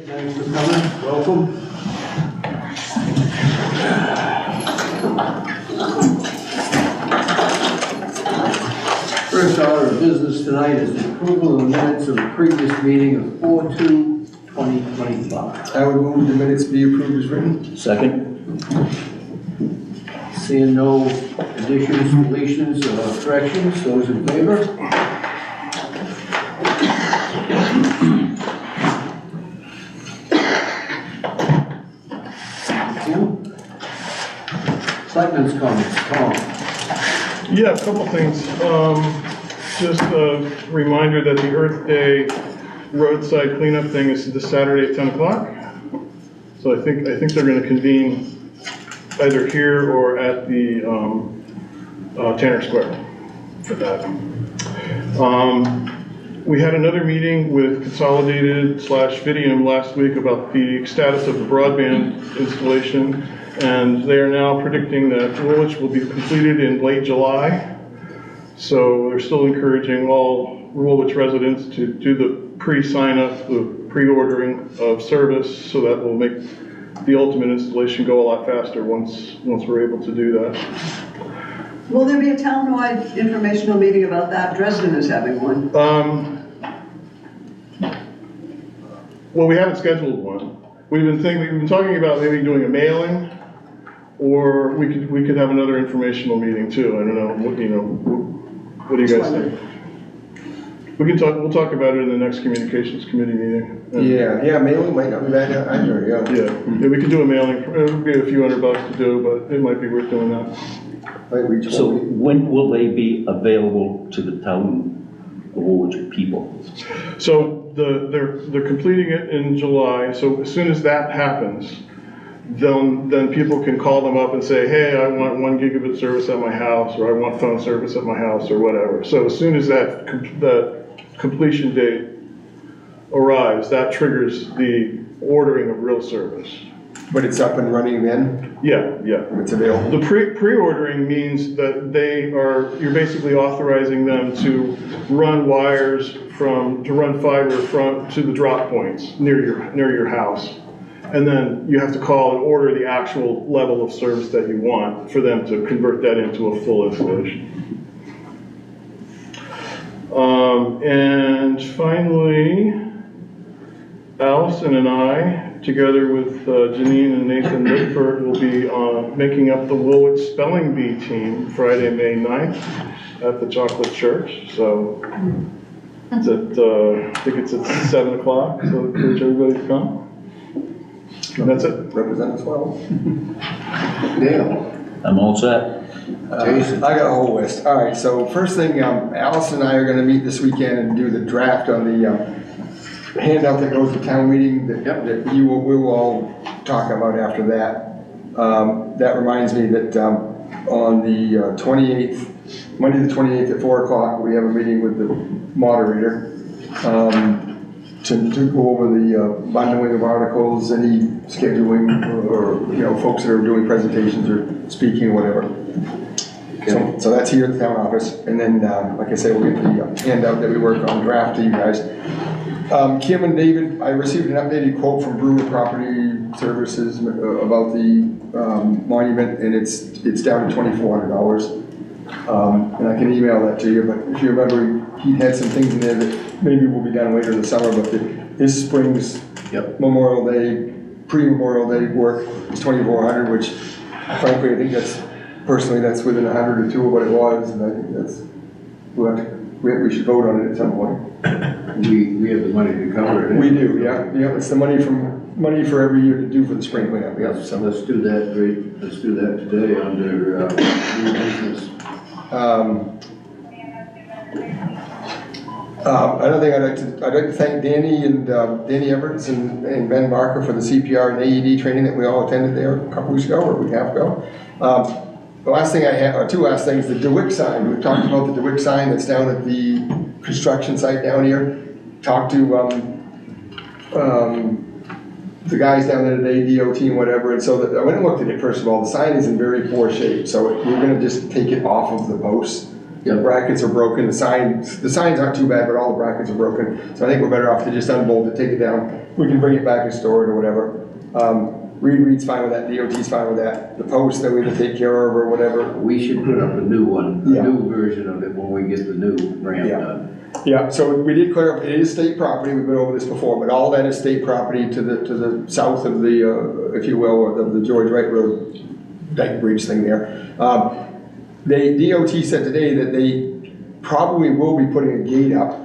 Thanks for coming. Welcome. First order of business tonight is the approval of the minutes of the previous meeting of 4/2/2025. I would move the minutes be approved as written. Second. Seeing no additions, deletions, or corrections, those in favor? Selectmen's comments, Tom. Yeah, a couple things. Just a reminder that the Earth Day roadside cleanup thing is this Saturday at 10 o'clock. So I think they're going to convene either here or at the Tanner Square for that. We had another meeting with Consolidated/Fidium last week about the status of the broadband installation, and they are now predicting that Woolwich will be completed in late July. So they're still encouraging all Woolwich residents to do the pre-sign-up, the pre-ordering of service, so that will make the ultimate installation go a lot faster once we're able to do that. Will there be a town-wide informational meeting about that? Dresden is having one. Well, we haven't scheduled one. We've been talking about maybe doing a mailing, or we could have another informational meeting too. I don't know. What do you guys think? We'll talk about it in the next communications committee meeting. Yeah, mailing might not be bad either, yeah. Yeah, we could do a mailing. It would be a few $100 to do, but it might be worth doing that. So when will they be available to the town of Woolwich people? So they're completing it in July. So as soon as that happens, then people can call them up and say, hey, I want 1 gigabit service at my house, or I want phone service at my house, or whatever. So as soon as that completion date arrives, that triggers the ordering of real service. But it's up and running then? Yeah. It's available? The pre-ordering means that you're basically authorizing them to run wires to run fiber to the drop points near your house. And then you have to call and order the actual level of service that you want for them to convert that into a full installation. And finally, Allison and I, together with Janine and Nathan Whitford, will be making up the Woolwich Spelling Bee team Friday, May 9th at the Chocolate Church. So it's I think it's at 7 o'clock, so I encourage everybody to come. And that's it. Represent as well. Dale. I'm all set. Jason. I got a whole list. All right, so first thing, Alice and I are gonna meet this weekend and do the draft on the handout that goes to town meeting that we will all talk about after that. That reminds me that on the 28th, Monday the 28th at 4 o'clock, we have a meeting with the moderator to go over the bundling of articles, any scheduling, or folks that are doing presentations or speaking or whatever. So that's here at the town office, and then like I said, we'll get the handout that we work on draft to you guys. Kim and David, I received an updated quote from Brewer Property Services about the monument, and it's down to $2,400. And I can email that to you, but if you remember, he had some things in there that maybe will be done later in the summer, but this spring's Memorial Day, pre-Memorial Day work is $2,400, which frankly, I think personally, that's within 100 or 2 of what it was, and I think we should vote on it at some point. We have the money to cover it. We do, yeah. It's the money for every year to do for the spring cleanup. Yeah, so let's do that. Great. Let's do that today under new business. Another thing I'd like to thank Danny and Danny Everts and Ben Barker for the CPR and AED training that we all attended there a couple weeks ago or a week and a half ago. The last thing I have, or 2 last things, the DeWick sign. We've talked about the DeWick sign that's down at the construction site down here. Talked to the guys down there today, DOT and whatever, and so I went and looked at it. First of all, the sign is in very poor shape, so we're going to just take it off of the posts. The brackets are broken. The signs aren't too bad, but all the brackets are broken. So I think we're better off to just unbolt it, take it down, we can bring it back and store it or whatever. Reed's fine with that, DOT's fine with that. The post that we can take care of or whatever. We should put up a new one, a Yeah. new version of it when we get the new ramp Yeah. done. Yeah, so we did clear up, it is state property, we've been over this before, but all that is state property to the south of the, if you will, of the George Wright Road dike bridge thing there. DOT said today that they probably will be putting a gate up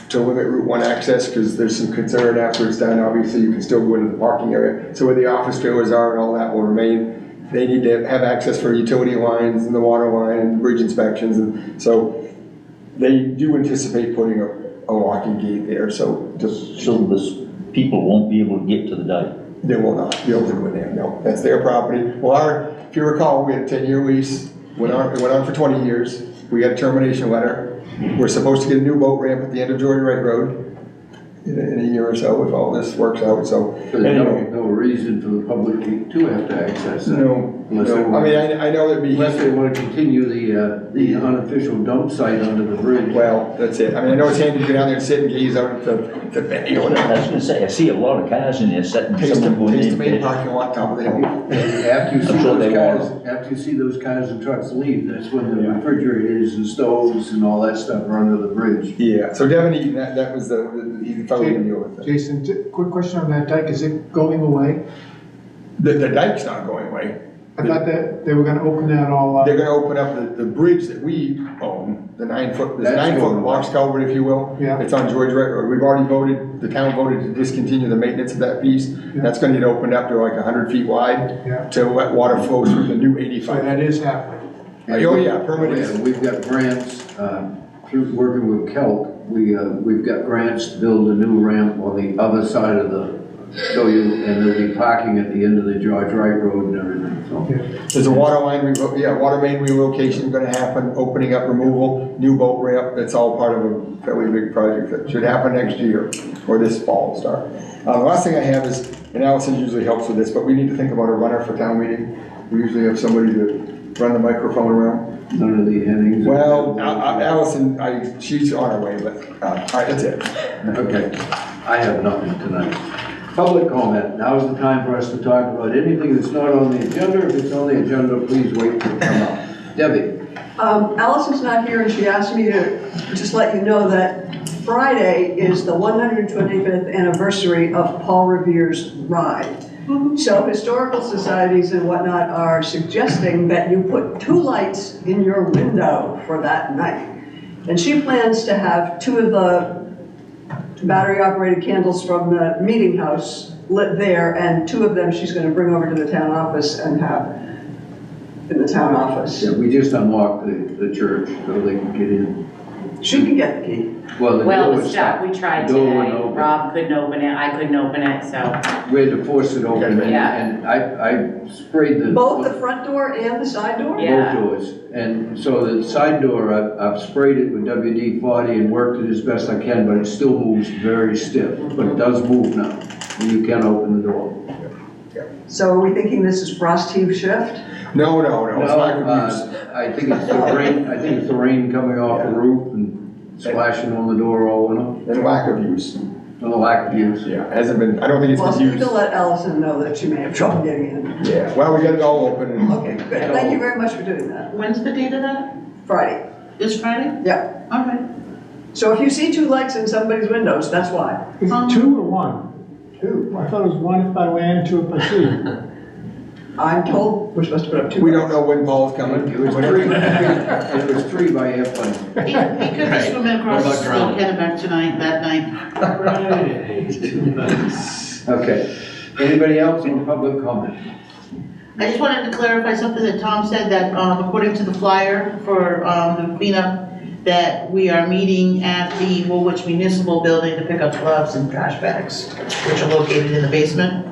to limit Route 1 access, because there's some concern after it's done, obviously you can still go into the parking area. So where the office trailers are and all that will remain. They need to have access for utility lines and the water line and bridge inspections, and so they do anticipate putting a locking gate there, so just. So this, people won't be able to get to the dike? They will not be able to go in there, no, that's their property. Well, if you recall, we had a 10-year lease, it went on for 20 years. We got a termination letter. We're supposed to get a new boat ramp at the end of George Wright Road in a year or so, if all this works out, so. So there's Anyway, no reason for the public to have to access that. no, Unless they I want- mean, I know it'd be. Unless they want to continue the unofficial dump site under the bridge. Well, that's it. I mean, I know it's handy to go down there and sit and gaze out at the you know, I whatever. was gonna say, I see a lot of cars in there sitting, Taste someone going the in. main parking lot, top of the hill. After you see I'm sure those they cars, after you see those cars and trucks leave, that's when the refrigerators and stoves and all that stuff are under the bridge. Yeah, so Devin Eaton, that was he's probably gonna deal with it. Jason, quick question on that dike, is it going away? The dike's not going away. I thought that they were gonna open that all up. They're gonna open up the bridge that we own, the 9-foot, there's a That's 9-foot going box culvert, if you will. Yeah. It's on George Wright Road. We've already voted, the town voted to discontinue the maintenance of that piece. Yeah. That's gonna get opened up to like 100 feet wide Yeah. to let water flow through the new So 85. that is happening. Oh, yeah, permanent. Yeah, we've got grants, through working with Kelk, we've got grants to build a new ramp on the other side of the, and there'll be parking at the end of the George Wright Road and everything, so. There's a water line, water main relocation gonna happen, opening up removal, new boat ramp, that's all part of a fairly big project that should happen next year, or this fall start. The last thing I have is, and Allison usually helps with this, but we need to think about a runner for town meeting. We usually have somebody to run the microphone around. None of the headings. Well, Allison, she's on her way, but, all right, that's it. Okay, I have nothing tonight. Public comment, now is the time for us to talk about anything that's not on the agenda. If it's on the agenda, please wait to come up. Debbie? Allison's not here, and she asked me to just let you know that Friday is the 125th anniversary of Paul Revere's ride. So historical societies and whatnot are suggesting that you put 2 lights in your window for that night. And she plans to have 2 of the battery-operated candles from the meeting house lit there, and 2 of them she's going to bring over to the town office and have in the town office. Yeah, we just unlocked the church so they can get in. She can get the key. Well, the Well, door it was was stuck, we tried The door today, wouldn't open. Rob couldn't open it, I couldn't open it, so, We had to force it open, Yeah. and I sprayed the. Both the front door and the side door? Yeah. Both doors, and so the side door, I've sprayed it with WD-40 and worked it as best I can, but it still moves very stiff, but it does move now, and you can open the door. So are we thinking this is frost heave shift? No, it's not good news. I think it's the rain coming off the roof and splashing on the door all winter, And lack of use. and the lack of use. Yeah, hasn't been, I don't think it's Well, been so you used. can let Allison know that she may have trouble getting in. Yeah, well, we got it all open and. Okay, good. Thank you very much for doing that. When's the date of that? Friday. This Friday? Yeah. Okay. So if you see 2 lights in somebody's windows, that's why. Is it 2 or 1? 2. I thought it was 1 if by land, 2 if by sea. I'm told we're supposed to put up 2 We lights. don't know when Paul's coming. It was 3, it was 3 by airplane. He could be swimming across the Kennebec tonight, that night. Okay, anybody else in public comment? I just wanted to clarify something that Tom said, that according to the flyer for the cleanup, that we are meeting at the Woolwich Municipal Building to pick up gloves and trash bags, which are located in the basement.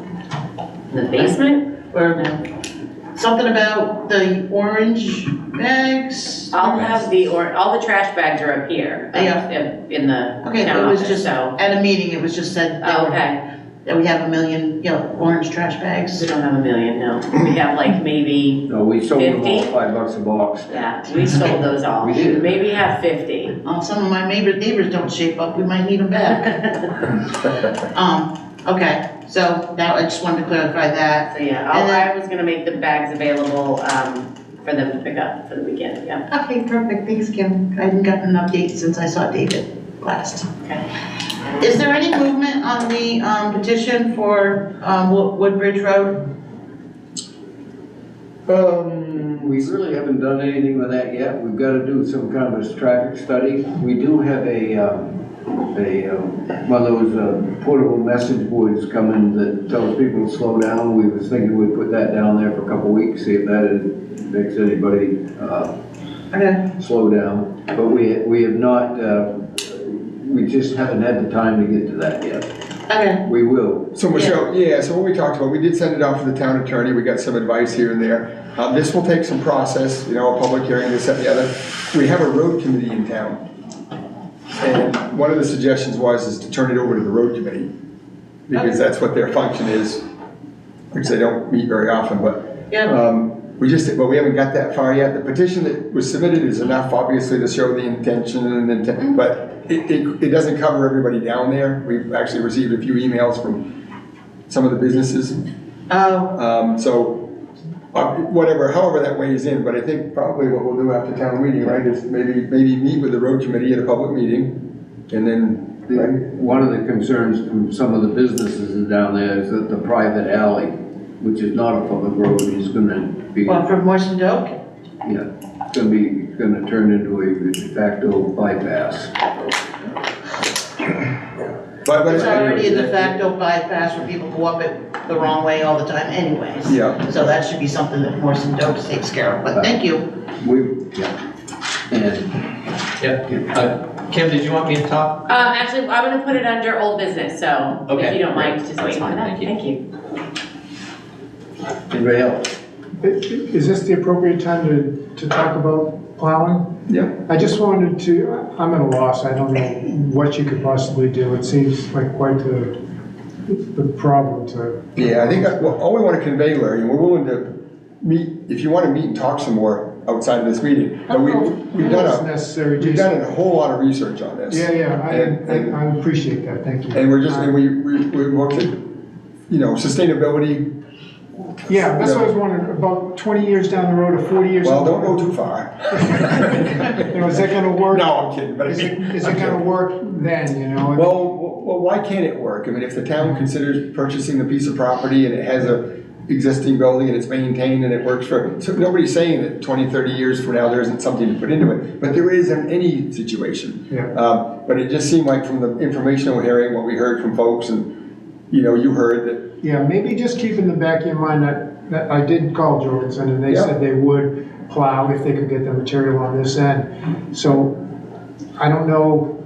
the basement, Or something about the orange bags. I'll have all the trash bags are up here. Yeah. In the Okay, town it was office, just, so, at a meeting, it was just said oh, okay, that we have 1 million, orange trash we bags. don't have 1 million, no, we have like maybe, No, we sold them all 50? $5 a box. yeah, we sold those all. We did. Maybe have 50. Some of my neighbors don't shape up, we might need them back. Okay, so now I just wanted to clarify that. So yeah, And then- I was gonna make the bags available, for them to pick up for the weekend, yeah. Okay, perfect, thanks, Kim. I haven't gotten an update since I saw David last. Okay. Is there any movement on the petition for Woodbridge Road? We really haven't done anything with that yet. We've got to do some kind of a traffic study. We do have one of those portable message boards coming that tells people to slow down. We was thinking we'd put that down there for a couple of weeks, see if that makes anybody Okay. slow down. But we have not, we just haven't had the time to get to that yet. Okay, We will. So Michelle, so what we talked about, we did send it off to the town attorney, we got some advice here and there. This will take some process, a public hearing, this, that, and the other. We have a road committee in town. And one of the suggestions is to turn it over to the road committee, because that's what their function is, which they don't meet very often, but. yeah, But we haven't got that far yet. The petition that was submitted is enough, obviously, to show the intention and intent, but it doesn't cover everybody down there. We've actually received a few emails from some of the businesses. However that weighs in, but I think probably what we'll do after town meeting, right, is maybe meet with the road committee at a public meeting, and then, right? One of the concerns from some of the businesses down there is that the private alley, which is not a public road, is gonna be, well, from Morrison to Oak? gonna turn into a de facto bypass. But It's already a de facto bypass where people go up it the wrong way all the time anyways. Yeah. So that should be something that Morrison Dokes takes care of, but thank you. And Kim, did you want me to talk? Actually, I'm gonna put it under old business, so if Okay, you don't mind, great. just That's wait for fine, that. thank you. anybody else? Is this the appropriate time to talk about plowing? Yeah. I just wanted to, I'm at a loss, I don't know what you could possibly do. It seems like quite the problem to. Yeah, I think all we want to convey, Larry, and we're willing to meet, if you want to meet and talk some more outside of this meeting. I But don't know we've if it's necessary, we've just, done a whole lot of research on this. yeah, I appreciate that, thank you. And we looked at, sustainability. Yeah, that's what I was wondering, about 20 years down the road or 40 years. Well, down the don't road. go too far. Is that gonna work? No, I'm kidding, but I Is mean. it gonna work then, Well, why can't it work? I mean, if the town considers purchasing the piece of property and it has a existing building and it's maintained and it works so nobody's saying that 20, 30 years from now, there isn't something to put into it, but there is in any situation. Yeah. But it just seemed like from the information we're hearing, what we heard from folks and, you heard that. Yeah, maybe just keep in the back of your mind that I did call Jorgensen and they said they would plow if they could get the material on this end. So I don't know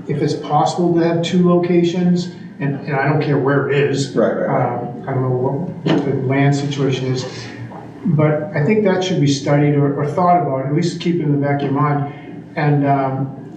if it's possible to have two locations, and I don't care where it is. Right. I don't know what the land situation is, but I think that should be studied or thought about, at least keep it in the back of your mind. And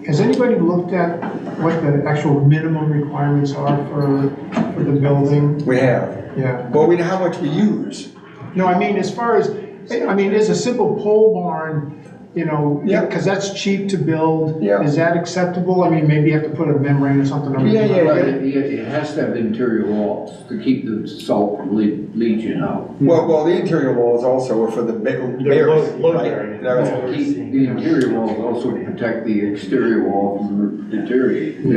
has anybody looked at what the actual minimum requirements are for the building? We have. Yeah. Well, we know how much we use. No, I mean, as far as, is a simple pole barn, Yeah. because that's cheap to build. Yeah. Is that acceptable? I mean, maybe you have to put a membrane or something over Yeah, it. Well, it has to have interior walls to keep the salt from leaching out. Well, the interior walls also are for the bears, load right? bearing. The interior walls also protect the exterior wall from deteriorating.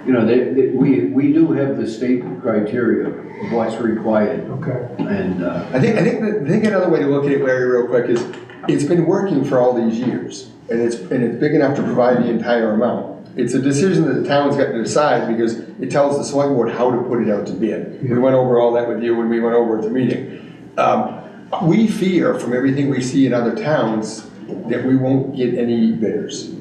We do have the state criteria of what's required. Okay. And I think another way to look at it, Larry, real quick, is it's been working for all these years, and it's big enough to provide the entire amount. It's a decision that the town's got to decide because it tells the select board how to put it out to bid. We went over all that with you when we went over at the meeting. We fear from everything we see in other towns that we won't get any bidders.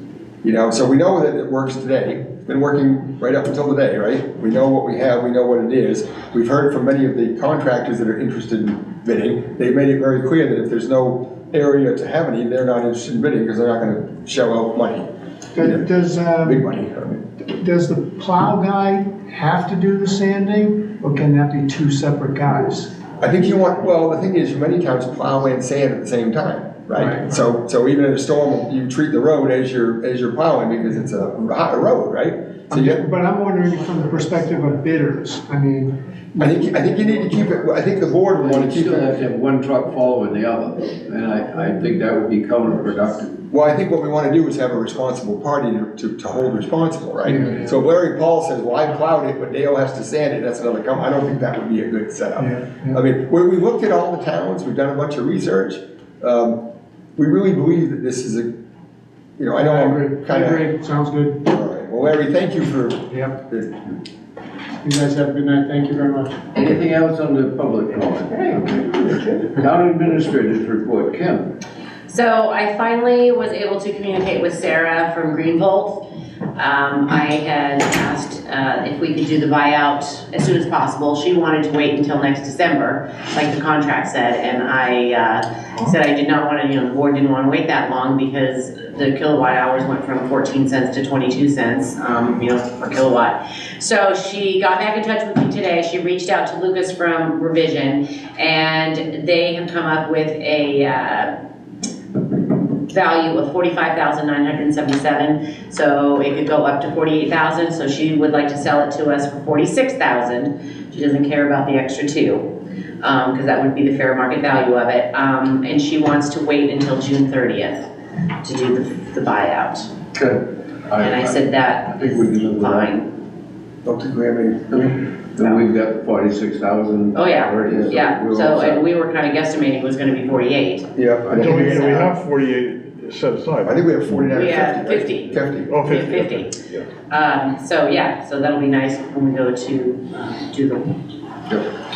So we know that it works today. It's been working right up until today, right? We know what we have, we know what it is. We've heard from many of the contractors that are interested in bidding. They've made it very clear that if there's no area to have any, they're not interested in bidding because they're not going to shell out money. Does Big money. does the plow guy have to do the sanding, or can that be two separate guys? I think the thing is, many towns plow and sand at the same time, right? Right. So even in a storm, you treat the road as you're plowing because it's a road, right? But I'm wondering from the perspective of bidders, I mean. I think you need to keep it, I think the board would want to You keep still have to it. have one truck following the other, and I think that would be counterproductive. Well, I think what we want to do is have a responsible party to hold responsible, right? Yeah. So if Larry Paul says, well, I plowed it, but Dale has to sand it, that's another I don't think that would be a good setup. Yeah. I mean, we looked at all the towns, we've done a bunch of research. We really believe that this is a, I know I I'm agree, kind of. agree, sounds good. All right, well, Larry, thank you for. Yep. You guys have a good night, thank you very much. Anything else on the public comment? Town administrators report, Kim. So I finally was able to communicate with Sarah from Greenvolt. I had asked if we could do the buyout as soon as possible. She wanted to wait until next December, like the contract said, and I said I did not want to, the board didn't want to wait that long because the kilowatt hours went from 14 cents to 22 cents, per kilowatt. So she got back in touch with me today. She reached out to Lucas from Revision, and they have come up with a value of $45,977, so it could go up to $48,000. So she would like to sell it to us for $46,000. She doesn't care about the extra $2, because that would be the fair market value of it. And she wants to wait until June 30th to do the buyout. Good. And I said that I think we can live is with that. fine. Don't think we have any. And we've got 46,000 Oh, yeah. already. Yeah, we're all so, set. and we were kind of guessing it was going to be 48. Yeah, I Don't we, think we have 48 set aside. I think we have 49 or We have 50. 50. 50. Oh, We have 50. 50. Yeah. So that'll be nice when we go to do the,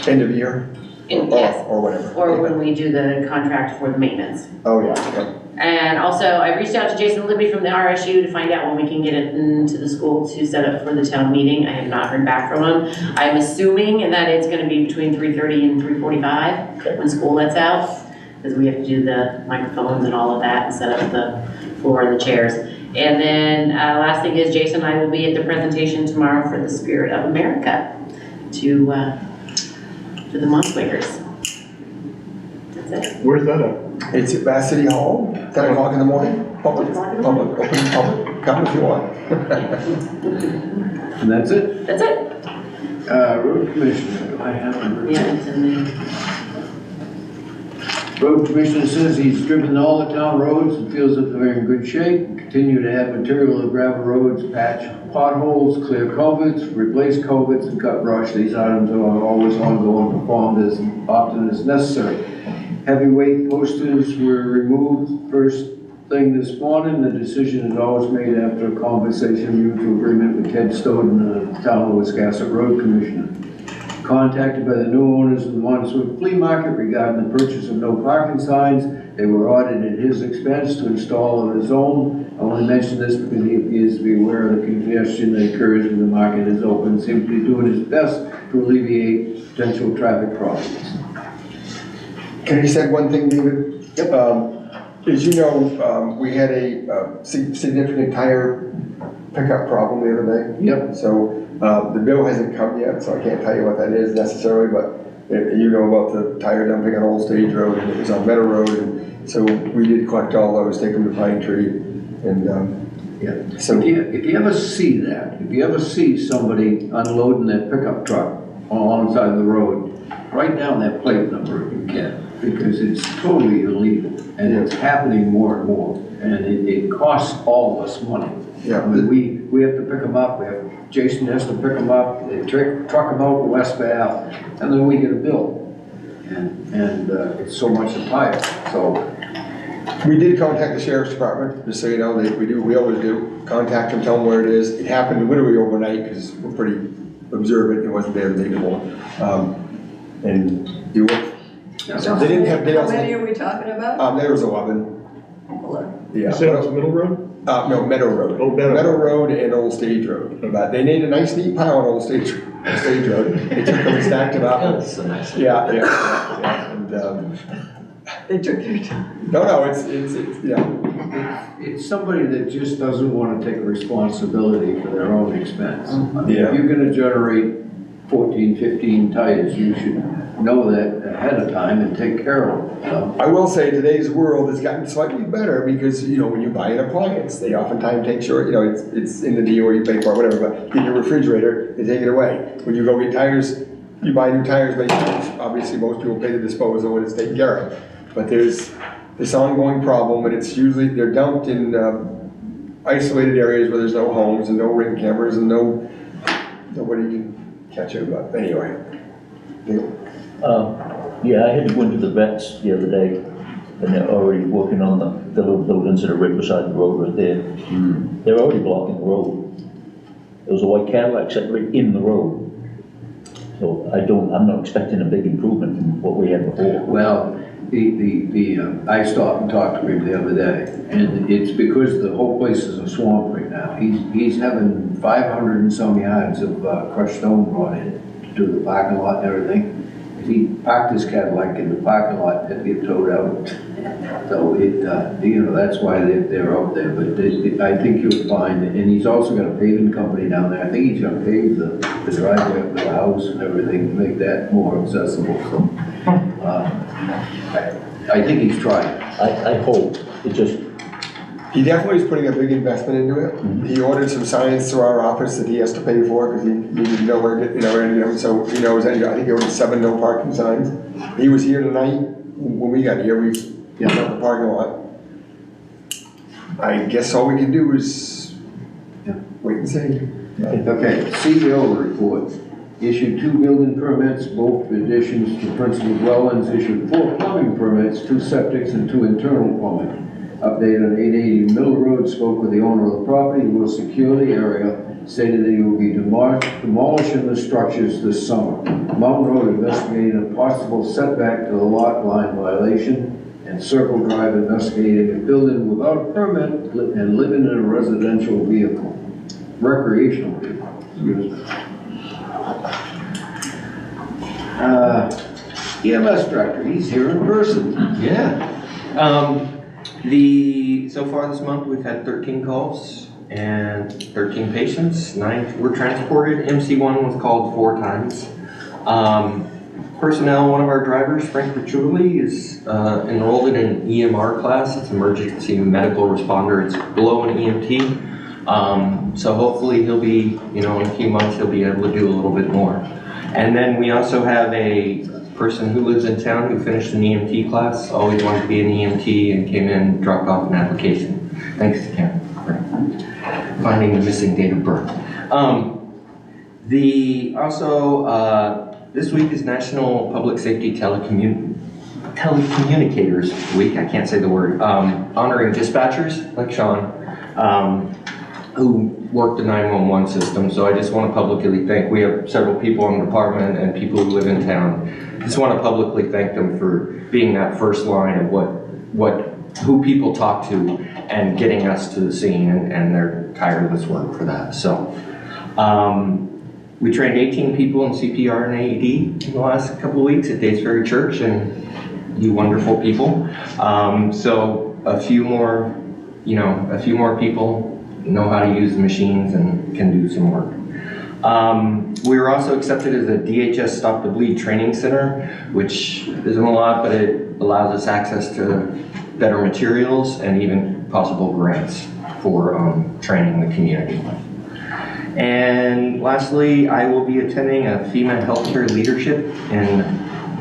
End of year? yes, Or whatever. or when we do the contract for the maintenance. Oh, yeah. And also, I reached out to Jason Libby from the RSU to find out when we can get it into the school to set up for the town meeting. I have not heard back from him. I'm assuming that it's gonna be between 3:30 and 3:45 when school lets out, because we have to do the microphones and all of that and set up the floor and the chairs. And then, last thing is Jason and I will be at the presentation tomorrow for the Spirit of America to the Monthwakers. That's it. Where's that at? It's at Bath City Hall, 10 o'clock in the morning. Public, Public. open, public. Come if you want. And that's it? That's it. Road commissioner, do I have a Yeah, it's in there. Road commissioner says he's driven all the town roads and feels that they're in good shape. Continue to add material to gravel roads, patch potholes, clear culverts, replace culverts, and cut brush. These items are always ongoing, performed as often as necessary. Heavyweight posters were removed first thing this morning. The decision is always made after a conversation, mutual agreement with Ted Stoughton, the town of Wiscasset Road Commissioner. Contacted by the new owners of the Montauk Flea Market regarding the purchase of no parking signs. They were ordered at his expense to install on his own. I only mention this because he appears to be aware of the congestion that occurs when the market is open, simply doing his best to alleviate potential traffic problems. Can I just add one thing, David? Yep. As you know, we had a significant tire pickup problem the other day. Yep. So the bill hasn't come yet, so I can't tell you what that is necessarily, but you know about the tire dumping on Old Stage Road, and it was on Meadow Road, and so we did collect all those, take them to Pine Tree, and Yeah. so. If you ever see that, if you ever see somebody unloading their pickup truck alongside of the road, write down that plate number if you can, because it's totally illegal, and it's happening more and more, and it costs all of us money. Yeah. I mean, we have to pick them up, Jason has to pick them up, they truck them out to West Bath, and then we get a bill. And it's so much a tire, so. We did contact the sheriff's department, just so you know, we always do, contact them, tell them where it is. It happened literally overnight, because we're pretty observant, it wasn't there the day before. And you look, So they didn't have Dale's how many name. are we talking about? There was 11, yeah. You said it's Middle Road? No, Meadow Road. Oh, Meadow. Road and Old Stage Road. But they made a nice neat pile on Old Stage Road. They took them and stacked them up. That's a nice. Yeah. And, They took their time. no, it's, yeah. It's somebody that just doesn't want to take responsibility for their own expense. I mean, Yeah. if you're gonna generate 14, 15 tires, you should know that ahead of time and take care of them, you know? I will say today's world has gotten slightly better because, you know, when you buy an appliance, they oftentimes take short, you know, it's in the deal or you pay for it, whatever, but get your refrigerator, they take it away. When you go get tires, you buy new tires, many times, obviously most people pay the disposal when it's taken care of. But there's this ongoing problem, and it's usually, they're dumped in isolated areas where there's no homes and no ring cameras and nobody can catch it, but anyway. Yeah, I had to go into the vets the other day, and they're already working on the little buildings that are right beside the road right there. They're already blocking the road. There was a white Cadillac set right in the road. So I'm not expecting a big improvement from what we had before. Well, I stopped and talked to him the other day, and it's because the whole place is a swamp right now. He's having 500 and some yards of crushed stone brought in to do the parking lot and everything. If he parked his Cadillac in the parking lot, it'd get towed out. So you know, that's why they're up there. But I think you'll find, and he's also got a paving company down there. I think he's gonna pave the driveway up to the house and everything to make that more accessible. So I think he's trying. I hope, it just, He definitely is putting a big investment into it. He ordered some signs through our office that he has to pay for because he needed to know where to get them. So he knows, I think he ordered 7 no parking signs. He was here tonight when we got here. We got out the parking lot. I guess all we can do is wait and see. Okay, CEO report. Issued 2 building permits, both additions to principal dwellings. Issued 4 plumbing permits, 2 septics and 2 internal plumbing. Update on 880 Middle Road, spoke with the owner of the property, will secure the area, stated that he will be demolishing the structures this summer. Mountain Road investigating a possible setback to the lot line violation, and Circle Drive investigating a building without a permit and living in a residential vehicle, recreational vehicle, excuse me. EMS director, he's here in person. Yeah. So far this month, we've had 13 calls and 13 patients, 9 were transported. MC1 was called 4 times. Personnel, one of our drivers, Frank Riccioli, is enrolled in an EMR class. It's emergency medical responder. It's below an EMT. So hopefully he'll be, in a few months, he'll be able to do a little bit more. And then we also have a person who lives in town who finished an EMT class, always wanted to be an EMT, and came in, dropped off an application. Thanks to Karen for finding the missing date of birth. This week is National Public Safety Telecommunicators Week. I can't say the word. Honoring dispatchers like Sean, who work the 911 system. So I just want to publicly thank, we have several people in the department and people who live in town. Just want to publicly thank them for being that first line of who people talk to and getting us to the scene, and their tireless work for that. So we trained 18 people in CPR and AED in the last couple of weeks at Days Ferry Church, and you wonderful people. So a few more people know how to use the machines and can do some work. We were also accepted as a DHS Stop the Bleed training center, which isn't a lot, but it allows us access to better materials and even possible grants for training the community. And lastly, I will be attending a FEMA healthcare leadership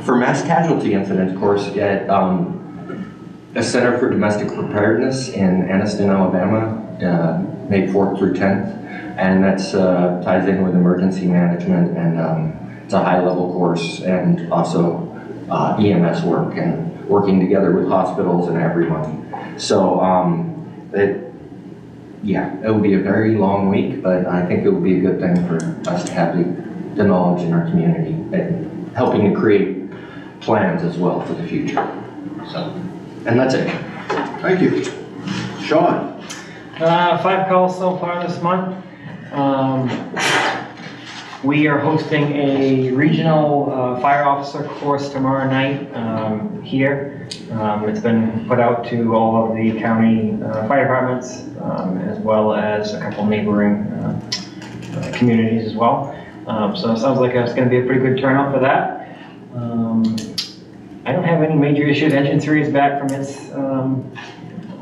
for mass casualty incidents course at a Center for Domestic Preparedness in Anniston, Alabama, May 4th through 10th. And that's ties in with emergency management, and it's a high-level course, and also EMS work and working together with hospitals and everyone. So it will be a very long week, but I think it will be a good thing for us to have the knowledge in our community and helping to create plans as well for the future. So, and that's it. Thank you. Sean? 5 calls so far this month. We are hosting a regional fire officer course tomorrow night here. It's been put out to all of the county fire departments, as well as a couple neighboring communities as well. So it sounds like it's going to be a pretty good turnout for that. I don't have any major issues. Engine 3 is back from its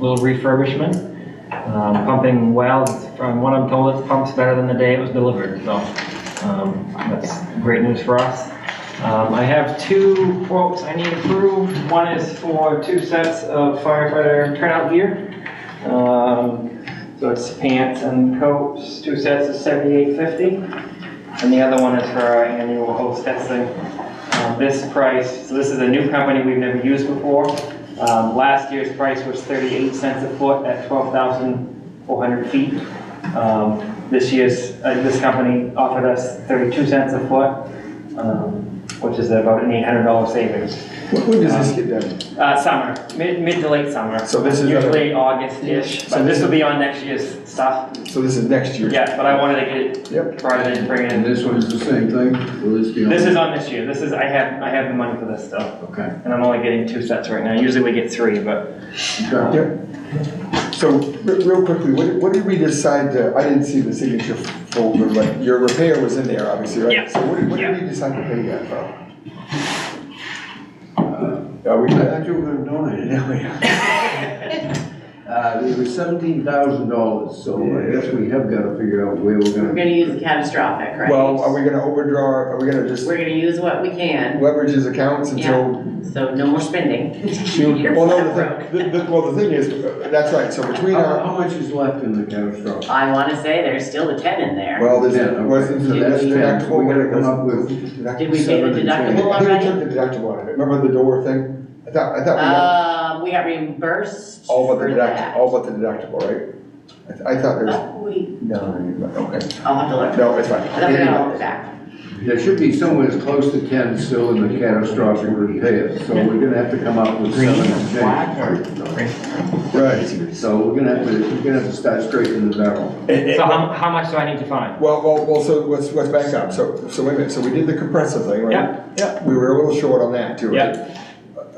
little refurbishment. Pumping well, from what I'm told, it pumps better than the day it was delivered, so that's great news for us. I have 2 quotes I need approved. One is for 2 sets of firefighter turnout gear. So it's pants and coats, 2 sets is $78.50. And the other one is for our annual hose testing. This price, so this is a new company we've never used before. Last year's price was 38 cents a foot at 12,400 feet. This company offered us 32 cents a foot, which is about an $800 savings. When does this get done? Summer, mid to late summer. So this is usually August-ish, So but this this will is- be on next year's stuff. So this is next year? Yeah, but I wanted to get it Yep. rather than bring it And in. this one's the same thing? Will this be on? This is on this year. I have the money for this stuff. Okay. And I'm only getting 2 sets right now. Usually we get 3, but. Okay. Yep. So, real quickly, what did we decide to, I didn't see the signature folder, but your repair was in there, obviously, right? Yeah. So what did we decide to pay that from? We I thought you were gonna donate it. It was $17,000, so I guess we have gotta figure out where we're We're gonna. gonna use the catastrophic, right? Well, are we gonna overdraw, are we gonna just We're gonna use what we can, leverage his accounts until? so no more spending. Well, no, the thing is, that's right, so between How our, much is left in the catastrophe? I wanna say there's still a 10 in there. well, there's, Yeah, wasn't so that's the 10, so deductible, we when gotta it come was. up with. Did we pay the deductible I think we already? took the deductible out of it, remember the door thing? I thought We got reimbursed all but for the that. deductible, all but the deductible, right? I thought there was, Oh, wait, no, okay, I'll have to look. no, it's fine. I thought we got all of it back. There should be somewhere close to 10 still in the catastrophic repair, so we're gonna have to come up with Green, 7 and black, change. Right. So we're gonna have to start straightening the barrel. So how much do I need to find? Well, so let's back up, so wait a minute, so we did the compressor thing, right? Yeah. We were a little short on that too, right? Yeah.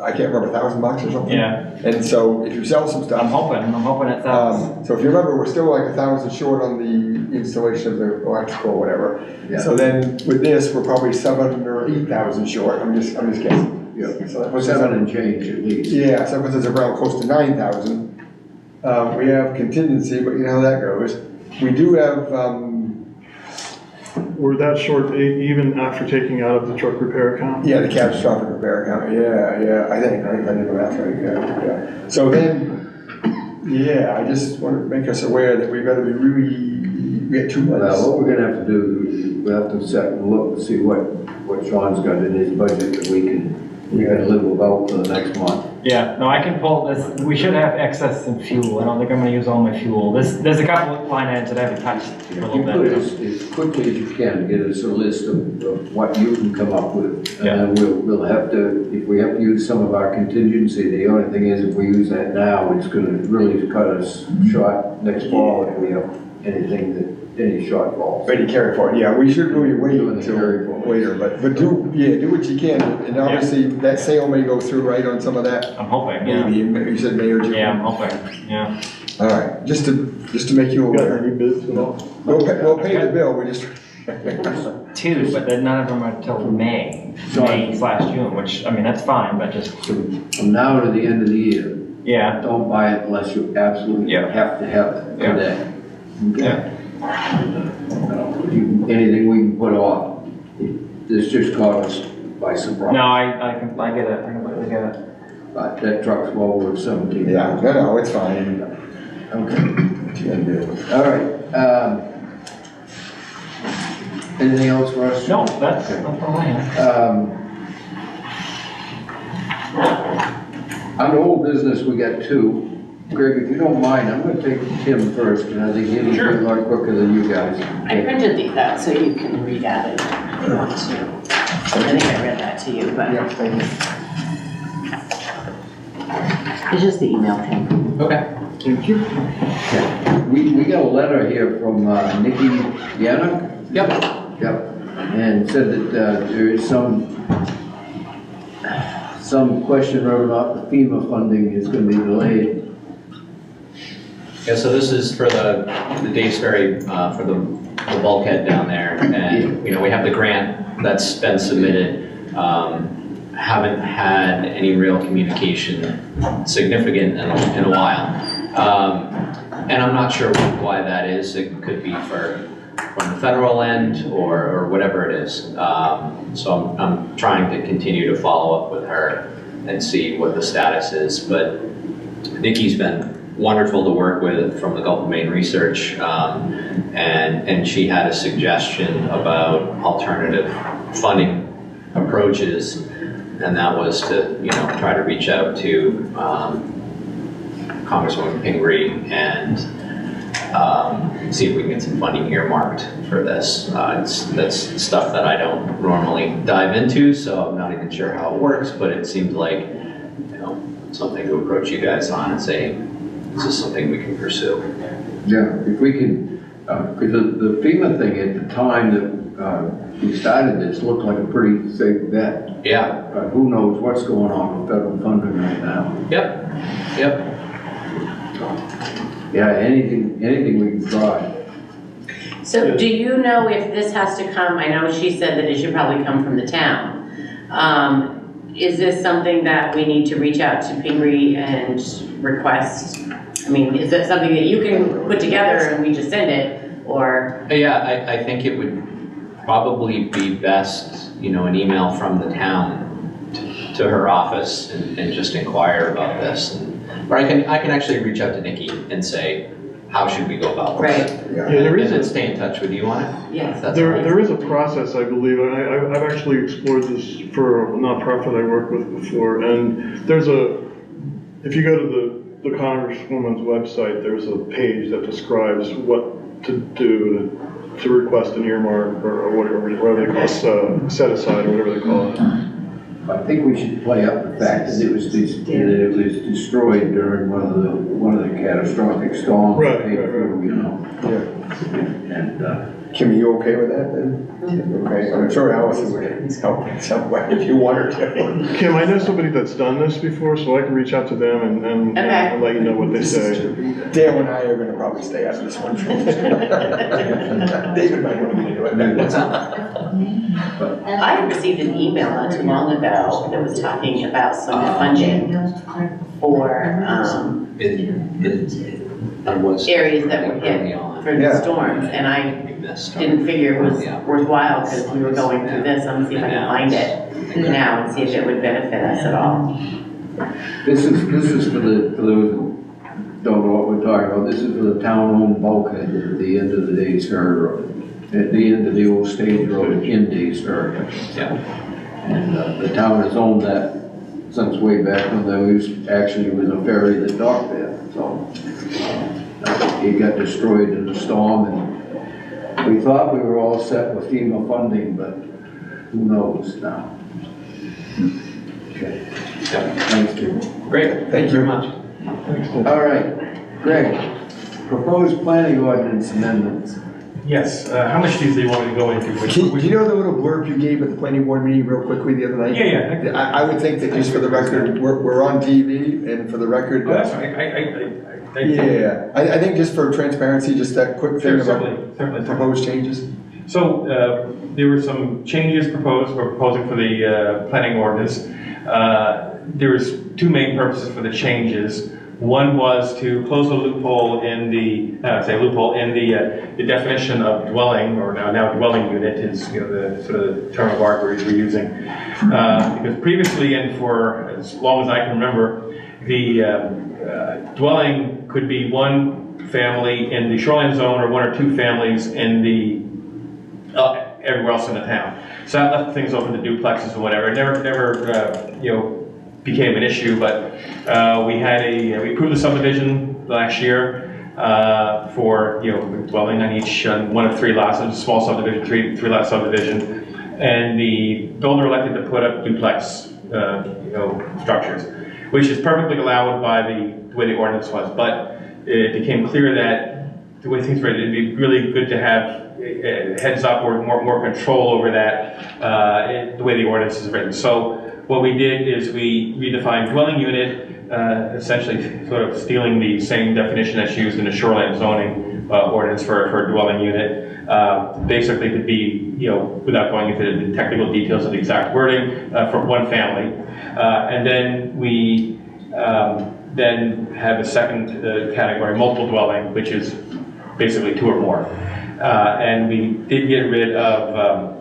I can't remember, $1,000 or something? Yeah. And so if you sell some I'm stuff, hoping it sells. so if you remember, we're still like 1,000 short on the installation of the electrical or whatever. Yeah. So then with this, we're probably 7 or 8,000 short, I'm just guessing. Yeah, So that puts us 7 and change at least. Yeah, so that puts us around close to 9,000. We have contingency, but you know how that goes. We do have, We're that short even after taking out of the truck repair account? yeah, the catastrophic repair account, yeah, I think I did the math right, yeah. So then, yeah, I just want to make us aware that we better be really, we got 2 months. Well, what we're gonna have to do, we'll have to set and look and see what Sean's got in his budget that we can live without for the next month. Yeah, no, I can pull this, we should have excess in fuel. I don't think I'm gonna use all my fuel. There's a couple of line items that I haven't touched for a You little could, bit. as quickly as you can, get us a list of what you can come up with. Yeah. And then we'll have to, if we have to use some of our contingency, the only thing is if we use that now, it's gonna really cut us short next fall if we have any shortfalls. Ready to carry forward, yeah, we should really wait Doing the carry until forward. later, but do what you can. And obviously, that sale may go through, right, on some of that? I'm hoping, yeah. Maybe, you said May or June? Yeah, I'm hoping, yeah. All right, just to make you Got aware. any bids at all? We'll pay the bill, we just. 2, but then none of them are until May/June, which, I mean, that's fine, but just, From now to the end of the year, yeah. don't buy it unless you absolutely Yeah. have to have it Yeah. today. Yeah. Anything we can put off, this just caught us by surprise. No, I get it, I completely get it. But that truck's well worth 17. Yeah, no, it's fine. Okay. All right, anything else for us? No, that's all I have. Under old business, we got 2. Greg, if you don't mind, I'm gonna take Tim first, and I think he'll be a lot quicker than you guys. I printed these out so you can read at it if you want to. I think I read that to you, but Yeah, thank you. it's just the email thing. Okay. Thank you. We got a letter here from Nikki Yannick. Yep. Yep, and said that there is some question whether or not the FEMA funding is gonna be delayed. Yeah, so this is for the Dave's Ferry, for the bulkhead down there, and, you know, we have the grant that's been submitted. haven't had any real communication significant in a while. And I'm not sure why that is. It could be from the federal end or whatever it is. So I'm trying to continue to follow up with her and see what the status is. But Nikki's been wonderful to work with from the Gulf of Maine Research, and she had a suggestion about alternative funding approaches, and that was to try to reach out to Congresswoman Pingree and see if we can get some funding earmarked for this. That's stuff that I don't normally dive into, so I'm not even sure how it works, but it seems like something to approach you guys on and say, this is something we can pursue. Yeah, if we can, because the FEMA thing at the time that we started this looked like a pretty safe bet. Yeah. But who knows what's going on with federal funding right now. Yep. Yeah, anything we can try. So do you know if this has to come, I know she said that it should probably come from the town. Is this something that we need to reach out to Pingree and request? I mean, is it something that you can put together and we just send it, or? Yeah, I think it would probably be best, an email from the town to her office and just inquire about this. Or I can actually reach out to Nikki and say, how should we go about this? Right. Yeah, there is And stay in touch with you on it? Yes. There is a process, I believe, and I've actually explored this for a nonprofit I worked with before, and if you go to the Congresswoman's website, there's a page that describes what to do to request an earmark or whatever they call it, set aside or whatever they call it. I think we should play up the fact that it was destroyed during one of the catastrophic storms. Right. Yeah. And Kim, are you okay with that then? Okay, I'm sure Allison would help in some way if you want her to. Kim, I know somebody that's done this before, so I can reach out to them and let you know what they say. Dale and I are gonna probably stay out of this one. David might want me to do it. What's that? I received an email not too long ago that was talking about some funding for areas that were hit for the storms, and I didn't figure it was worthwhile because we were going through this. I'm gonna see if I can find it now and see if it would benefit us at all. this is for those who don't know what we're talking about. This is for the town-owned bulkhead at the end of the Days Ferry Road. At the end of the old stage road in Days Ferry. Yeah. And the town has owned that since way back when there was a ferry that docked there. So it got destroyed in the storm, and we thought we were all set with FEMA funding, but who knows now. Okay. Thank you. Great, thank you very much. All right, Greg, proposed planning ordinance amendments. Yes, how much do you want me to go into? Do you know the little blurb you gave at the planning board meeting real quickly the other night? Yeah. I would think that just for the record, we're on TV, and for the record. Oh, that's right. I think just for transparency, just that quick thing about certainly. proposed changes. So there were some changes proposed. We're proposing for the planning ordinance. There's two main purposes for the changes. One was to close the loophole in the definition of dwelling, or now dwelling unit is the sort of term of art we're using. Because previously, and for as long as I can remember, the dwelling could be one family in the shoreline zone or one or two families in the everywhere else in the town. So that left things open to duplexes or whatever. It never became an issue, but we approved the subdivision last year for dwelling on each one of three lots. It was a small subdivision, three lot subdivision, and the builder elected to put up duplex structures, which is perfectly allowed by the way the ordinance was. But it became clear that the way things were, it'd be really good to have heads up or more control over that the way the ordinance is written. So what we did is we redefined dwelling unit, essentially sort of stealing the same definition that's used in the shoreline zoning ordinance for a dwelling unit. Basically to be, without going into the technical details of the exact wording, for one family. And then we then have a second category, multiple dwelling, which is basically 2 or more. And we did get rid of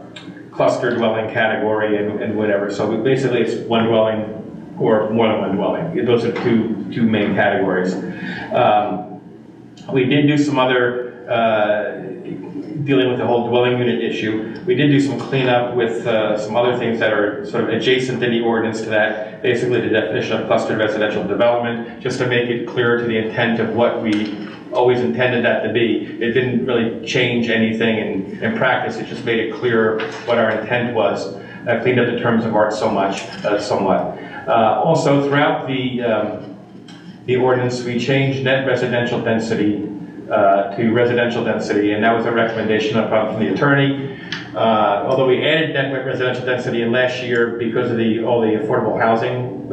cluster dwelling category and whatever. So basically it's one dwelling or more than one dwelling. Those are two main categories. We did do some other dealing with the whole dwelling unit issue. We did do some cleanup with some other things that are sort of adjacent to the ordinance to that. Basically the definition of clustered residential development, just to make it clear to the intent of what we always intended that to be. It didn't really change anything in practice. It just made it clear what our intent was. Cleaned up the terms of art somewhat. Also, throughout the ordinance, we changed net residential density to residential density, and that was a recommendation from the attorney. Although we added net residential density in last year because of all the affordable housing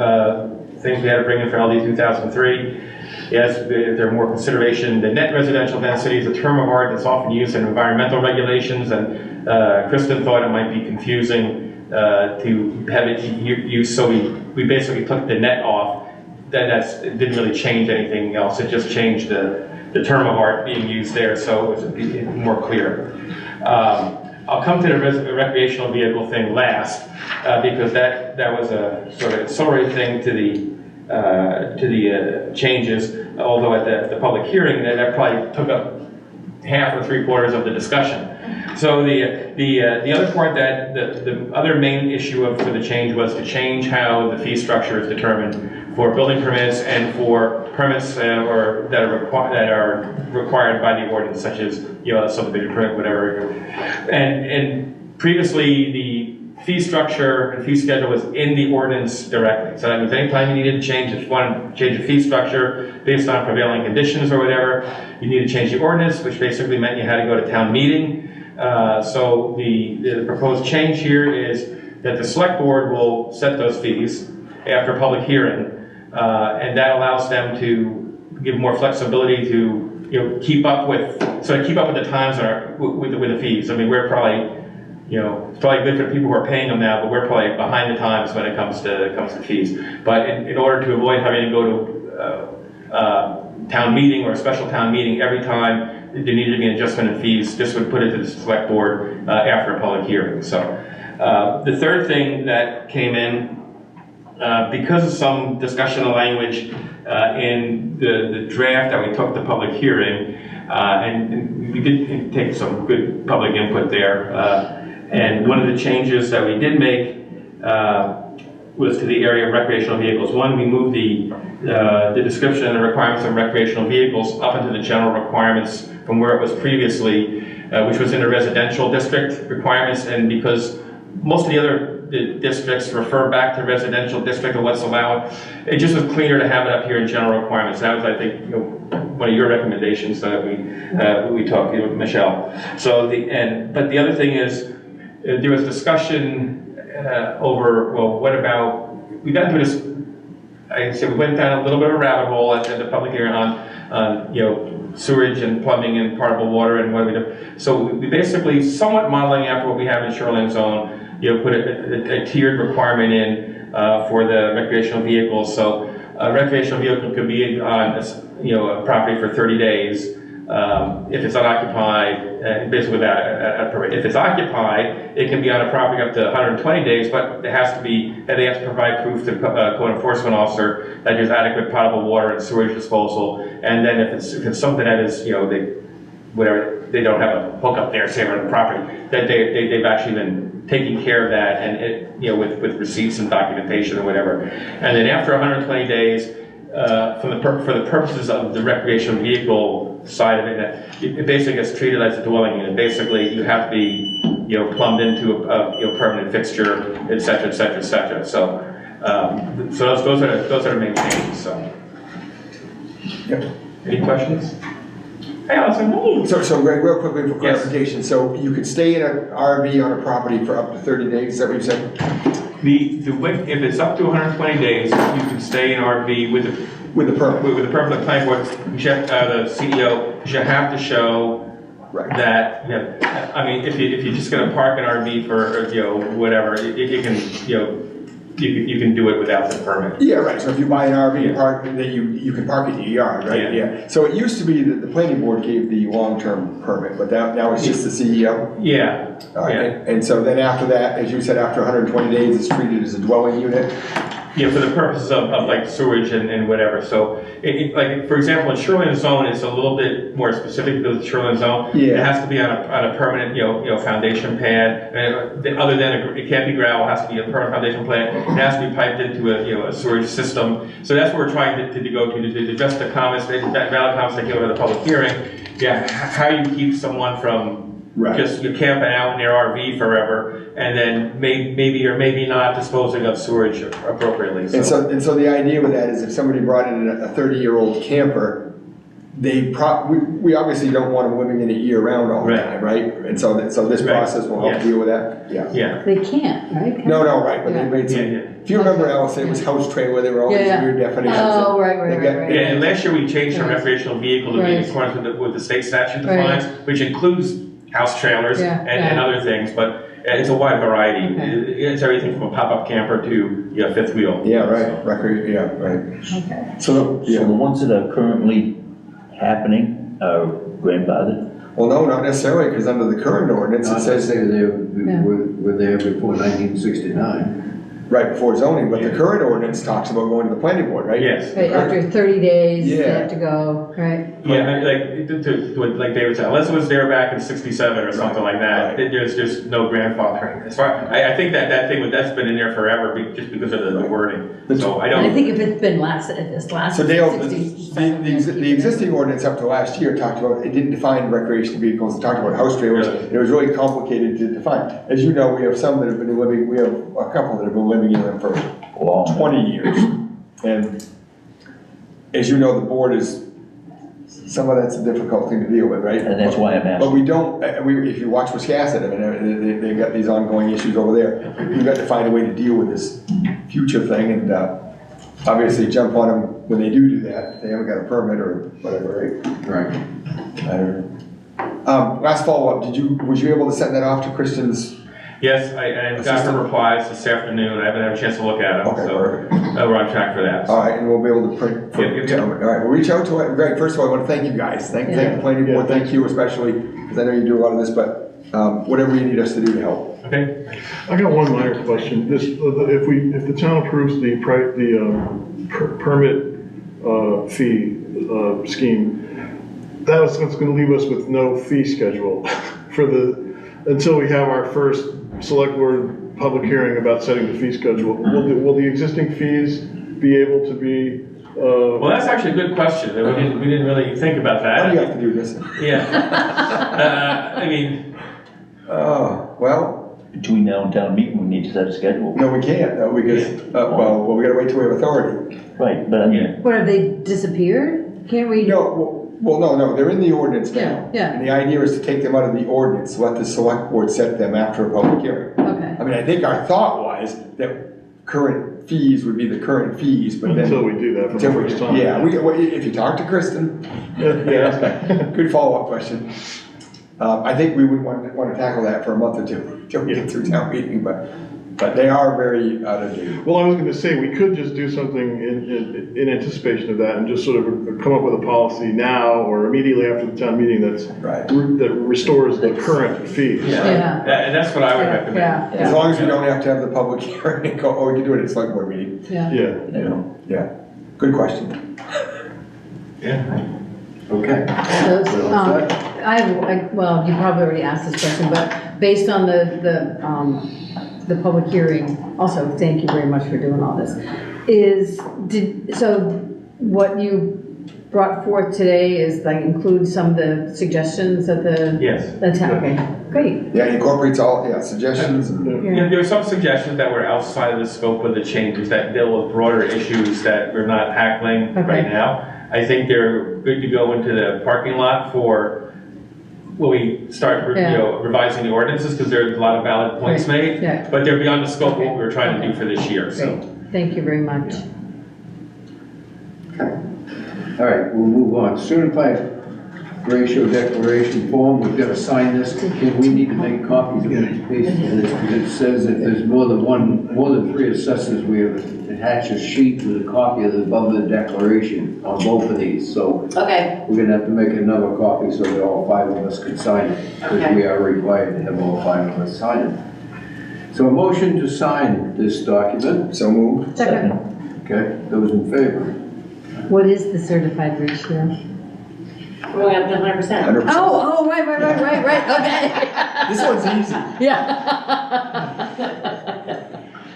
things we had to bring in for LD 2003. Yes, there are more consideration. The net residential density is a term of art that's often used in environmental regulations, and Kristen thought it might be confusing to have it used, so we basically took the net off. It didn't really change anything else. It just changed the term of art being used there, so it was more clear. I'll come to the recreational vehicle thing last, because that was a sort of accelerated thing to the changes, although at the public hearing, that probably took up half or 3/4 of the discussion. So the other part the other main issue for the change was to change how the fee structure is determined for building permits and for permits that are required by the ordinance, such as a subdivision permit, whatever. And previously the fee structure and fee schedule was in the ordinance directly. So that means anytime you needed to change, if you wanted to change a fee structure based on prevailing conditions or whatever, you need to change the ordinance, which basically meant you had to go to town meeting. So the proposed change here is that the select board will set those fees after public hearing, and that allows them to give more flexibility to keep up with the times with the fees. I mean, we're probably it's probably good for the people who are paying them now, but we're probably behind the times when it comes to fees. But in order to avoid having to go to town meeting or a special town meeting every time there needed to be an adjustment in fees, this would put it to the select board after a public hearing. So the third thing that came in, because of some discussion of language in the draft that we took to public hearing, and we did take some good public input there. And one of the changes that we did make was to the area of recreational vehicles. One, we moved the description and the requirements of recreational vehicles up into the general requirements from where it was previously, which was in the residential district requirements. And because most of the other districts refer back to residential district of what's allowed, it just was cleaner to have it up here in general requirements. That was, I think, one of your recommendations that we talked with Michelle. So but the other thing is, there was discussion over, well, what about, we got into this, I said we went down a little bit of a rabbit hole at the public hearing on sewerage and plumbing and potable water and what we do. So we basically, somewhat modeling after what we have in shoreline zone, put a tiered requirement in for the recreational vehicles. So a recreational vehicle could be on a property for 30 days. If it's unoccupied, basically without a permit. If it's occupied, it can be on a property up to 120 days, but they have to provide proof to code enforcement officer that there's adequate potable water and sewage disposal. And then if it's something that is, they don't have a hookup there, say on the property, that they've actually been taking care of that, and with receipts and documentation or whatever. And then after 120 days, for the purposes of the recreational vehicle side of it basically gets treated as a dwelling unit. Basically, you have to be plumbed into a permanent fixture, et cetera, et cetera, et cetera. So those are the main changes. So, Yep. Any questions? Hey, Allison. So Greg, real quickly for clarification, so you could stay in an RV on a property for up to 30 days, is that what you said? If it's up to 120 days, you can stay in RV with With the permit. with the permit of the planning board, the CEO should have to show Right. that, you know, I mean, if you're just gonna park an RV for, you know, whatever, you can, you know, you can do it without the permit. Yeah, right, so if you buy an RV and park, then you can park it in your yard, right? Yeah. So it used to be that the planning board gave the long-term permit, but now it's just the CEO? Yeah, All right, yeah. and so then after that, as you said, after 120 days, it's treated as a dwelling unit? Yeah, for the purposes of like sewage and whatever, so, like, for example, in shoreline zone, it's a little bit more specific to the shoreline zone. Yeah. It has to be on a permanent, you know, foundation pad, and other than, it can't be gravel, it has to be a permanent foundation pad, it has to be piped into a, you know, a sewage system, so that's what we're trying to go to address the comments, that valid comments that came out of the public hearing, yeah, how you keep someone from Right. just you're camping out in their RV forever, and then maybe or maybe not disposing of sewage appropriately. And so the idea with that is if somebody brought in a 30-year-old camper, we obviously don't want them living in it year-round all the Right. time, right? And so this Right. process will help Yes. deal with that? Yeah. Yeah. They can't, right? No, right, but they made some, Yeah, yeah. if you remember, Allison, it was house trailer, there were all these Yeah, yeah. weird definitions. Oh, right, They got- right. Yeah, and last year we changed from Right. recreational vehicle to be in Right. accordance with with the state statute Right. defines, which includes house trailers Yeah, and yeah. other things, but it's a wide variety. Okay. It's everything from a pop-up camper to, you know, fifth wheel. Yeah, right, yeah, right. Okay. So, So the ones that are currently happening are grandfathered? well, no, not necessarily, because under the current ordinance, it Not says, say they were there before 1969. right before zoning, but the current ordinance talks about going to the planning board, right? Yes. Right, after 30 days, they Yeah. have to go, right? Yeah, like David said, unless it was there back in '67 or something like that, Right. there's no grandfathering. As far, I think that thing, that's been in there forever, just because of the wording. So I And I don't, think if it's been if it's So lasted Dale, 67 the existing ordinance up to last year talked about, it didn't define recreational vehicles, it talked about house trailers, Really? and it was really complicated to define. As you know, we have some that have been living, we have a couple that have been living in them for Long. 20 years. And as you know, the board is, some of that's a difficult thing to deal with, right? And that's why I'm But asking. we don't, if you watch Wiscasset, I mean, they've got these ongoing issues over there. We've got to find a way to deal with this future thing and obviously jump on them when they do that, if they haven't got a permit or whatever, right? Right. I don't know. Last follow-up, was you able to send that off to Kristen's? yes, I got her replies this afternoon, I haven't had a chance to look at them, Okay, so perfect. we're on track for that. All right, and we'll be able to print. Yep, yep, yep. All right, we'll reach out to it. Greg, first of all, I want to thank you guys. Thank the planning board, Yeah. thank you especially, because I know you do a lot of this, but whatever you need us to do to help. Okay? I got one minor question. This, if the town approves the permit fee scheme, that's gonna leave us with no fee schedule until we have our first select board public hearing about setting the fee schedule. Will the existing fees be able to be, Well, that's actually a good question, we didn't really think about Why do you that. have to do this? Yeah. I mean, Well, Between now and town meeting, we need to set a schedule. no, we can't, though, because, well, we gotta wait till we have authority. Right, but I mean, What, have they disappeared? Can't we? No, no, they're in the ordinance now. Yeah, yeah. And the idea is to take them out of the ordinance, let the select board set them after a public hearing. Okay. I mean, I think our thought was that current fees would be the current fees, but then. until we do that for the Until we- first time? Yeah, if you talk to Kristen, Yeah. good follow-up question. I think we would want to tackle that for a month or two, till we get through town meeting, but they are very out of date. Well, I was gonna say, we could just do something in anticipation of that and just sort of come up with a policy now or immediately after the town meeting Right. that restores the current fees. Yeah. and that's what I would recommend. Yeah, As yeah, long as we don't have to have the public hearing and go, we can do it at a select board meeting, yeah. Yeah. you know, yeah. Good question. Yeah. Okay. So, Well, um, well, you probably already asked this question, but based on the public hearing, also, thank you very much for doing all this, so what you brought forth today is like include some of the suggestions that Yes. the town, okay, great. Yeah, it incorporates all, suggestions and. Yeah, there were some suggestions that were outside of the scope of the changes that deal with broader issues that we're not tackling Okay. right now. I think they're good to go into the parking lot when we start, revising the ordinances, because there's a lot of valid points Right. made. Yeah. But they're beyond the scope of what we were trying to Okay. do for this year, so. Great, thank you very much. All right, we'll move on. Certified ratio declaration form, we've got to sign this. If we need to make copies of it, basically, it says if there's more than 3 assessors, we have attached a sheet with a copy of the above the declaration on both of these. So Okay, we're gonna have to make another copy so that all 5 of us can sign it, because Okay. we are required to have all 5 of us sign it. So a motion to sign this document. So moved. Second. Okay, those in favor? What is the certified ratio? we're going up to 100%. 100%. Oh, right, okay. This one's easy. Yeah.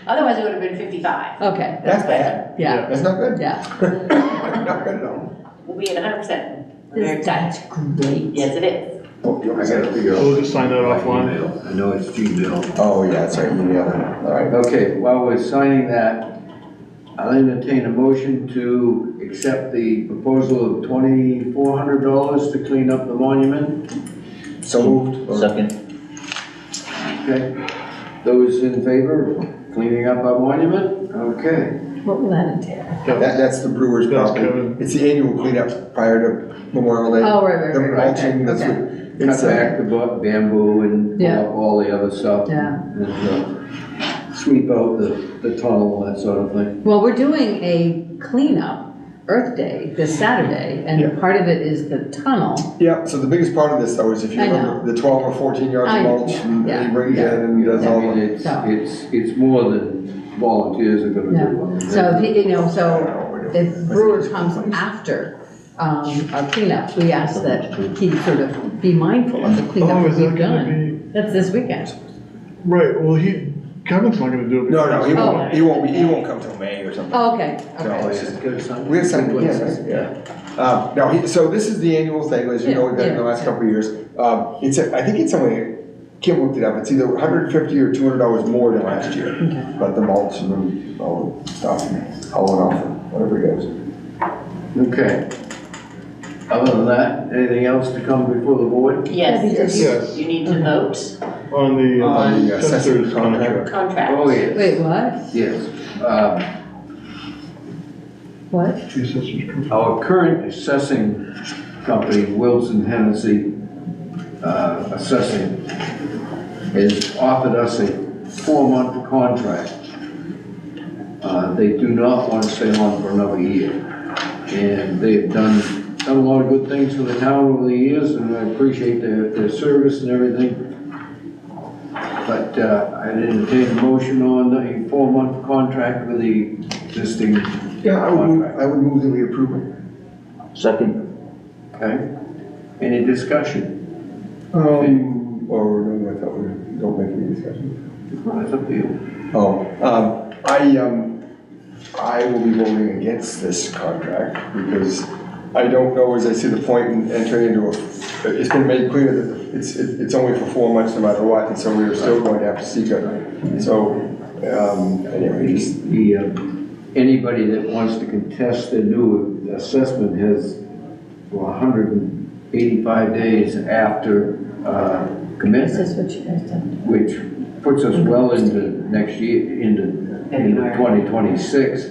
Otherwise, it would have been 55. Okay, That's bad. yeah, That's not good. yeah. Not good at all. We'll be at 100%. We're very That's excited. great. Yes, it is. Oh, I gotta figure So out. we'll just sign that offline. Email. I know it's Gmail. Oh, yeah, that's right, email. All right. Okay, while we're signing that, I'll entertain a motion to accept the proposal of $2,400 to clean up the monument. So moved. Second. Okay, those in favor of cleaning up our monument? Okay, What will that entail? That's the brewer's That's property. Kevin. It's the annual cleanup prior to Memorial Day. Oh, right, The right. mulching, that's Okay. what, cut it's, back the bamboo and pull Yeah. up all the other stuff. Yeah. And sweep out the tunnel, that sort of thing. Well, we're doing a cleanup, Earth Day, this Saturday, Yeah. and part of it is the tunnel. yeah, so the biggest part of this though is if you I know. remember the 12 or 14 yards I of know, mulch and yeah, he brings yeah. in and does all I mean, the. it's more than volunteers are gonna do. I mean, So if he, so if Brewer comes after, our cleanup, we ask that he sort of be mindful of the Oh, cleanup is that that we've gonna done. That's this weekend. Right, well, Kevin's not gonna do it. No, he Oh. won't, he won't come till May or something. Oh, okay, No, okay. it's just- Good Sunday. We have something, yeah, right, yeah. No, so this is the annual thing, as you know, we've done in the last Yeah. couple of years. I think it's only, Kim looked it up, it's either $150 or $200 more than last year. Okay. But the mulch and all the stuff, hauling off, whatever it goes. Okay. Other than that, anything else to come before the board? Yes, Yes. you need to vote On the On the assessor's census contract. contract. Oh, yes. Wait, what? Yes. What? The assessor's contract. Our current assessing company, Wilson Hennessy Assessing, has offered us a 4-month contract. They do not want to stay on for another year. And they've done a lot of good things for the town over the years, and I appreciate their service and everything. But I entertain a motion on a 4-month contract with the existing Yeah, contract. I would move that we approve it. Second. Okay? Any discussion? Or, no, I thought we don't make any discussion. That's up to you. Oh, I will be voting against this contract because I don't know, as I see the point in entering into it's been made clear that it's only for 4 months no matter what, and so we're still going to have to seek it. So, anyway, just, Anybody that wants to contest the new assessment has 185 days after This commitment, is what you guys done. which puts us well into next year, into February. 2026.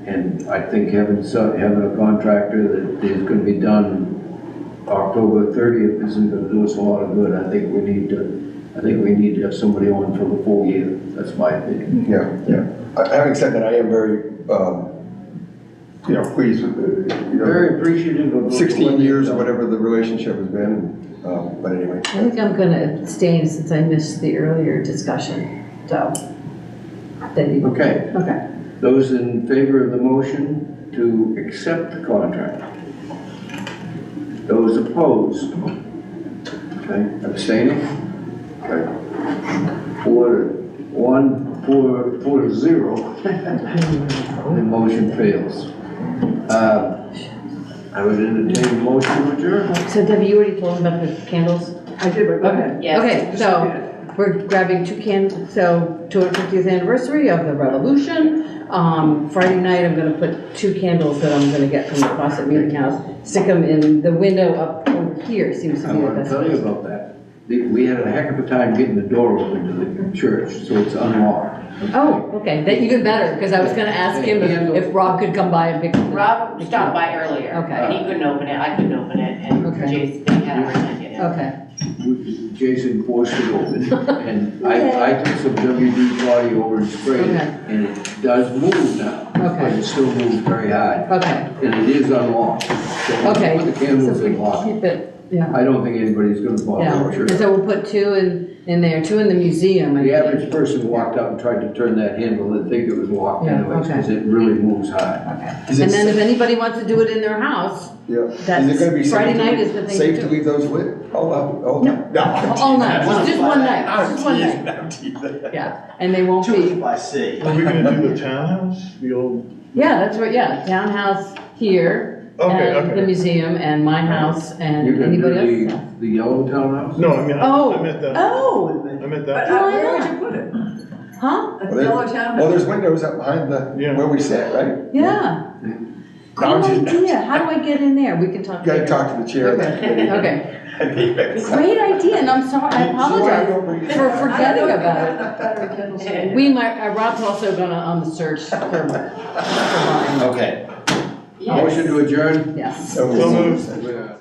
And I think having a contractor that is going to be done October 30th isn't going to do us a lot of good. I think we need to have somebody on for the full year. That's my opinion. yeah. Having said that, I am very, pleased with the, Very appreciative of. 16 years or whatever the relationship has been, but anyway. I think I'm gonna abstain since I missed the earlier discussion, so. Okay. Okay. Those in favor of the motion to accept the contract? Those opposed? Okay, abstaining? Okay. 4-0, the motion fails. I would entertain a motion to adjourn. So Debbie, you already told them about the candles? I did, but go ahead. Yes. Okay, so we're grabbing 2 candles, so 250th anniversary of the Revolution. Friday night, I'm gonna put 2 candles that I'm gonna get from the Fawcett Meeting House, stick them in the window up over here, seems to I be the want to best tell you place. about that. we had a heck of a time getting the door open to the church, so it's unlocked. Oh, okay, that even better, because I was gonna ask him if Rob could come by and pick it up. Rob stopped by earlier. Okay. And he couldn't open it, I couldn't open it, and Okay. Jason had a friend get it. Okay, Jason forced it open, and I took some WD-40 over and sprayed it, Okay. and it does move now. Okay. But it still moves very hard, okay, and it is unlocked. So okay. put the So candles if in we lock. keep it, yeah, I don't think anybody's gonna yeah. bother, sure. And so we'll put two in there, two in the museum, I The think. average person walked up and tried to turn that handle, they'd think it was locked Yeah, anyways, okay. because it really moves hard. Okay. Is And it then if safe? anybody wants to do it in their house, Yeah. That's- Is it gonna be safe Friday to night leave- is the thing Safe to to do. leave those lit? All No. all night, just one night, just one night. I'm teasing. Yeah, and they won't be, by sea. Are we gonna do the townhouse, the old? yeah, that's right, yeah, townhouse here, Okay, and the okay. museum, and my house, and You're gonna anybody do else. the yellow townhouse? No, I mean, Oh. I meant that. Oh, I meant But that. where would you put it? huh? At the yellow townhouse? Well, there's windows up behind Yeah. where we sat, right? Yeah. I'm Great just- idea, how do I get in there? We can talk Gotta later. talk to the chair. Okay, okay. Great idea, and I'm sorry, I apologize for forgetting about it. We might, Rob's also gonna, on the search for mine. Okay. Motion to adjourn? Yes. So So moved. moved. Yeah.